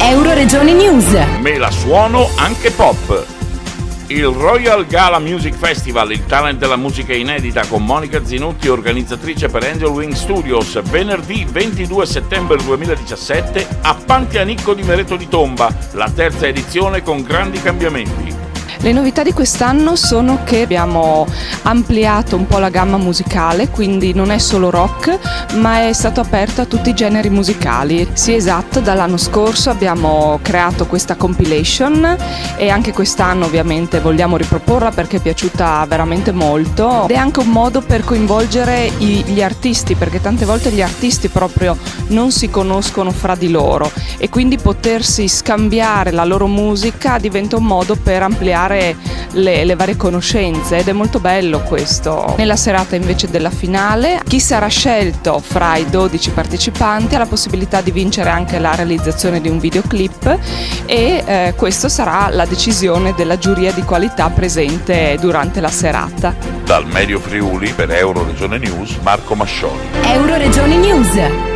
Euroregione News. Me la suono anche pop. Il Royal Gala Music Festival, il talent della musica inedita con Monica Zinutti, organizzatrice per Angel Wing Studios, venerdì 22 settembre 2017 a Pantianicco di Mereto di Tomba, la terza edizione con grandi cambiamenti. Le novità di quest'anno sono che abbiamo ampliato un po' la gamma musicale, quindi non è solo rock, ma è stato aperto a tutti i generi musicali. Sì, esatto, dall'anno scorso abbiamo creato questa compilation e anche quest'anno ovviamente vogliamo riproporla perché è piaciuta veramente molto. Ed è anche un modo per coinvolgere gli artisti, perché tante volte gli artisti proprio non si conoscono fra di loro e quindi potersi scambiare la loro musica diventa un modo per ampliare le varie conoscenze ed è molto bello questo. Nella serata invece della finale chi sarà scelto fra i 12 partecipanti ha la possibilità di vincere anche la realizzazione di un videoclip e questo sarà la decisione della giuria di qualità presente durante la serata. Dal Medio Friuli per Euroregione News, Marco Mascioli. Euroregione News.